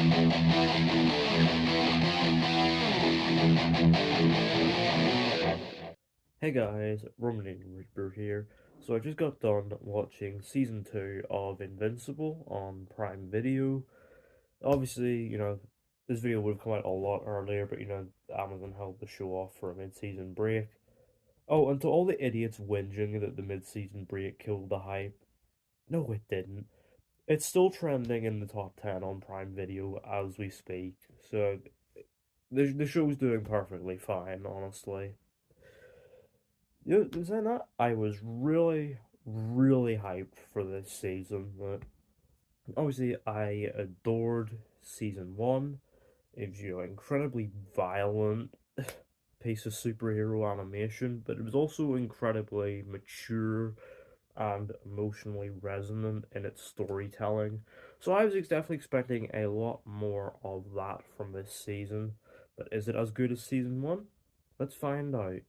Hey guys, Roman Reaper here. So I just got done watching season 2 of Invincible on Prime Video. Obviously, this video would have come out a lot earlier, but Amazon held the show off for a mid-season break. Oh, and to all the idiots whinging that the mid-season break killed the hype, no it didn't. It's still trending in the top 10 on Prime Video as we speak, so the show's doing perfectly fine, honestly. Saying that, I was really, really hyped for this season. Obviously, I adored season one. It was, incredibly violent piece of superhero animation, but it was also incredibly mature and emotionally resonant in its storytelling. So I was definitely expecting a lot more of that from this season. But is it as good as season one? Let's find out.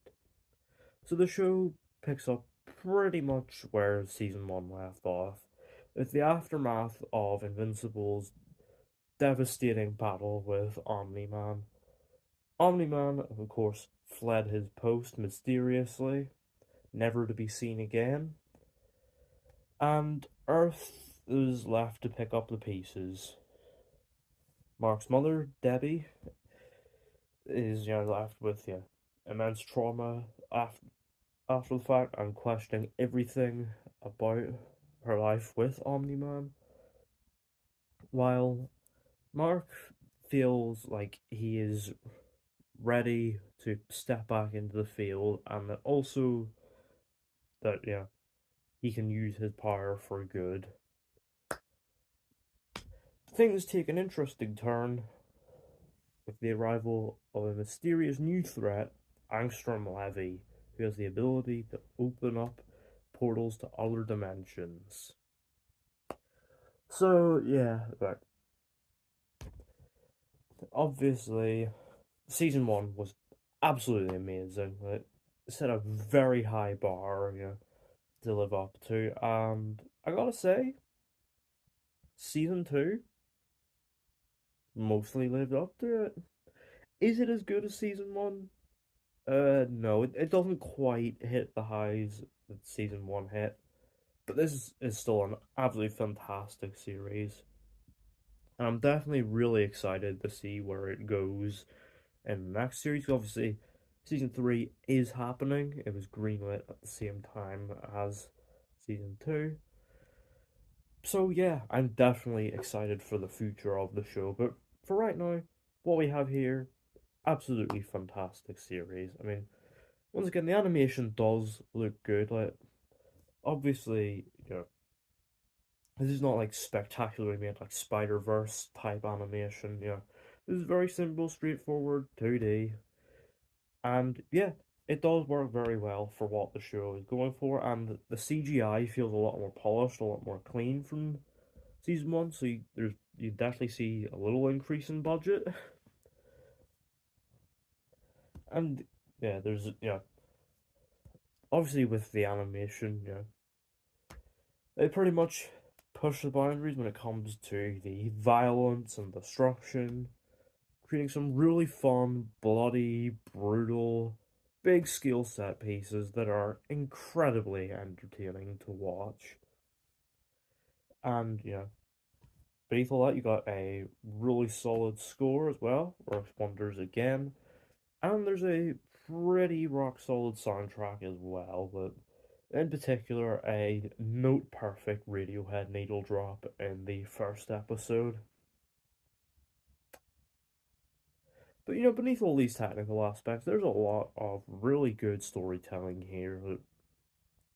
So the show picks up pretty much where season one left off. It's the aftermath of Invincible's devastating battle with Omni Man. Omni Man, of course, fled his post mysteriously, never to be seen again, and Earth is left to pick up the pieces. Mark's mother, Debbie, is left with immense trauma after the fact and questioning everything about her life with Omni-Man, while Mark feels like he is ready to step back into the field and that also that he can use his power for good. Things take an interesting turn with the arrival of a mysterious new threat, Angstrom Levy, who has the ability to open up portals to other dimensions. So yeah, right. Obviously, season one was absolutely amazing. It set a very high bar, to live up to, and I gotta say, season two mostly lived up to it. Is it as good as season one? No, it doesn't quite hit the highs that season one hit, but this is still an absolutely fantastic series. And I'm definitely really excited to see where it goes in the next series. Obviously, season three is happening. It was greenlit at the same time as season two. So yeah, I'm definitely excited for the future of the show. But for right now, what we have here, absolutely fantastic series. I mean, once again, the animation does look good. Like, obviously, this is not like spectacularly made like Spider-Verse type animation. This is very simple, straightforward 2D, and yeah, it does work very well for what the show is going for. And the CGI feels a lot more polished, a lot more clean from season one. So you definitely see a little increase in budget, and yeah, there's obviously with the animation, they pretty much push the boundaries when it comes to the violence and destruction, creating some really fun, bloody, brutal, big scale set pieces that are incredibly entertaining to watch. And beneath all that, you got a really solid score as well, works wonders again. And there's a pretty rock solid soundtrack as well, but in particular, a note perfect Radiohead needle drop in the first episode. But beneath all these technical aspects, there's a lot of really good storytelling here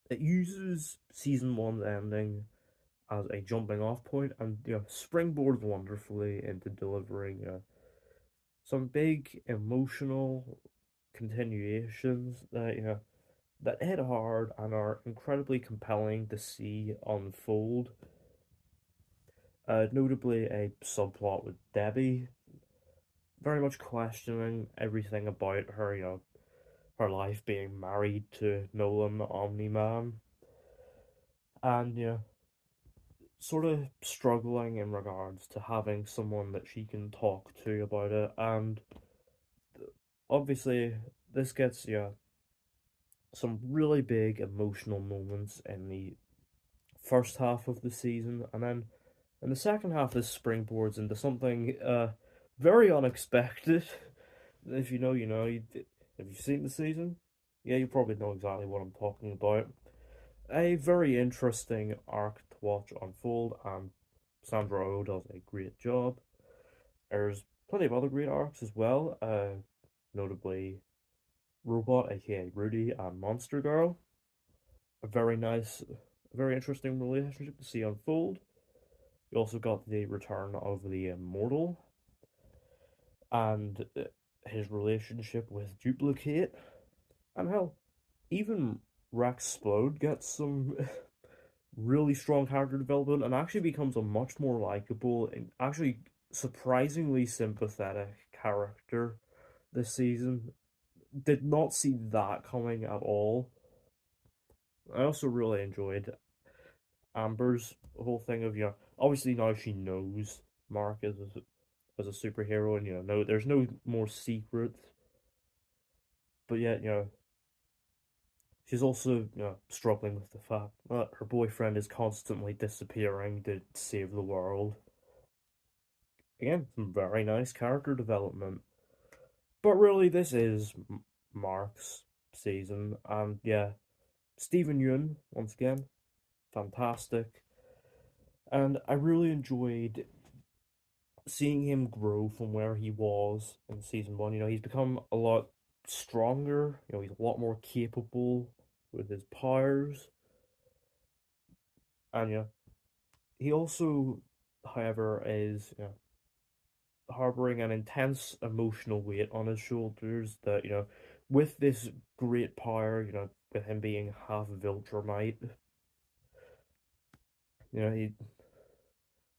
that uses season one's ending as a jumping off point and springboards wonderfully into delivering some big emotional continuations that that hit hard and are incredibly compelling to see unfold. Notably, a subplot with Debbie, very much questioning everything about her, her life being married to Nolan the Omni Man, and sort of struggling in regards to having someone that she can talk to about it, and obviously this gets you some really big emotional moments in the first half of the season, and then in the second half, this springboards into something very unexpected. If you know, you know. Have you seen the season? Yeah, you probably know exactly what I'm talking about. A very interesting arc to watch unfold, and Sandra Oh does a great job. There's plenty of other great arcs as well, notably Robot, aka Rudy, and Monster Girl. A very nice, very interesting relationship to see unfold. You also got the return of the Immortal and his relationship with Duplicate. And hell, even Rex Splode gets some really strong character development and actually becomes a much more likable and actually surprisingly sympathetic character this season. Did not see that coming at all. I also really enjoyed Amber's whole thing of, obviously now she knows Mark as a superhero, and no, there's no more secrets. But yet, she's also, struggling with the fact that her boyfriend is constantly disappearing to save the world. Again, some very nice character development. But really, this is Mark's season, and yeah, Stephen Yeun once again, fantastic. And I really enjoyed seeing him grow from where he was in season one. He's become a lot stronger. He's a lot more capable with his powers, and he also, however, is harboring an intense emotional weight on his shoulders. That with this great power, with him being half Viltrumite,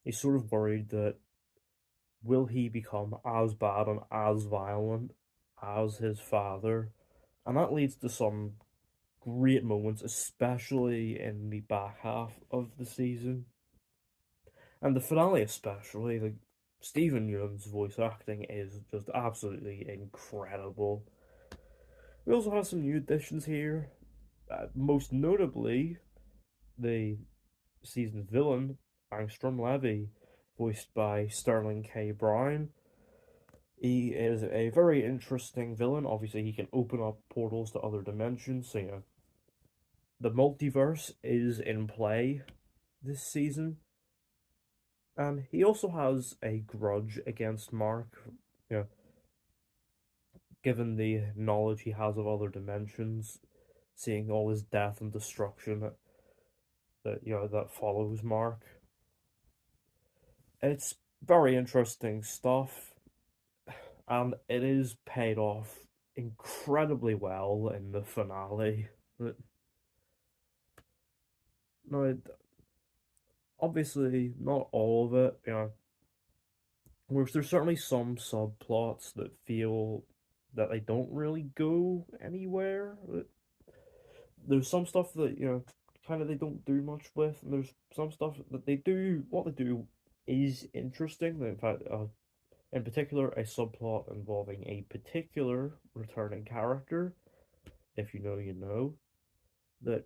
he's sort of worried that will he become as bad and as violent as his father, and that leads to some great moments, especially in the back half of the season and the finale, especially. Like Stephen Yeun's voice acting is just absolutely incredible. We also have some new additions here, most notably the season's villain, Angstrom Levy, voiced by Sterling K. Brown. He is a very interesting villain. Obviously, he can open up portals to other dimensions, so the multiverse is in play this season. And he also has a grudge against Mark, you know, given the knowledge he has of other dimensions, seeing all his death and destruction that follows Mark. It's very interesting stuff, and it is paid off incredibly well in the finale. No, obviously not all of it. Whereas there's certainly some subplots that feel that they don't really go anywhere. There's some stuff that kind of they don't do much with, and there's some stuff that they do. What they do is interesting. In fact, in particular, a subplot involving a particular returning character, if you know, you know, that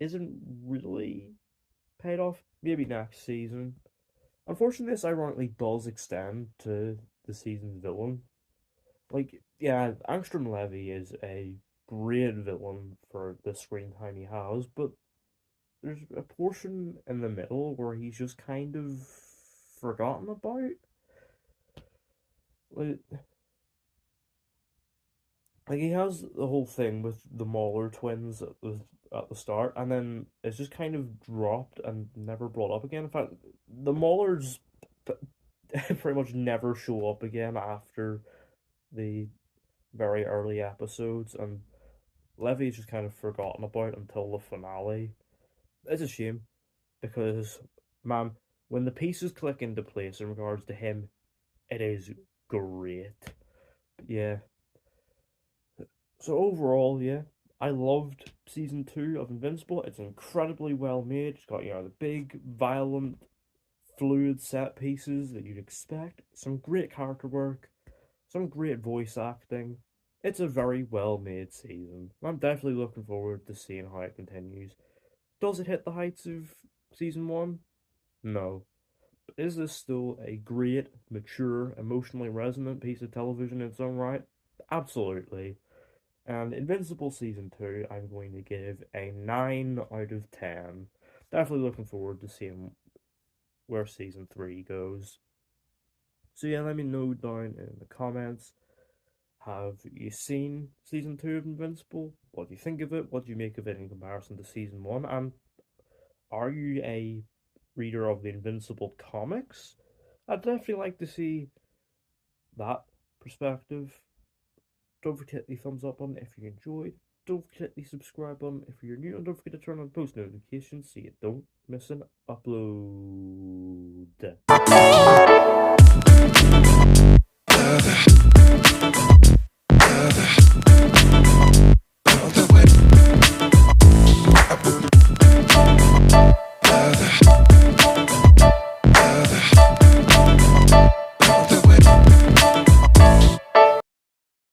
isn't really paid off. Maybe next season. Unfortunately, this ironically does extend to the season's villain. Like, yeah, Angstrom Levy is a great villain for the screen time he has, but there's a portion in the middle where he's just kind of forgotten about. Like, he has the whole thing with the Mauler twins at the start, and then it's just kind of dropped and never brought up again. In fact, the Maulers pretty much never show up again after the very early episodes, and Levy's just kind of forgotten about until the finale. It's a shame because, man, when the pieces click into place in regards to him, it is great. Yeah. So overall, yeah, I loved season 2 of Invincible. It's incredibly well made. It's got, the big, violent, fluid set pieces that you'd expect. Some great character work, some great voice acting. It's a very well made season. I'm definitely looking forward to seeing how it continues. Does it hit the heights of season 1? No. But is this still a great, mature, emotionally resonant piece of television in its own right? Absolutely. And Invincible Season 2, I'm going to give a 9 out of 10. Definitely looking forward to seeing where Season 3 goes. So yeah, let me know down in the comments. Have you seen Season 2 of Invincible? What do you think of it? What do you make of it in comparison to Season 1? And are you a reader of the Invincible comics? I'd definitely like to see that perspective. Don't forget to hit the thumbs up button if you enjoyed. Don't forget to hit the subscribe button if you're new. And don't forget to turn on post notifications so you don't miss an upload.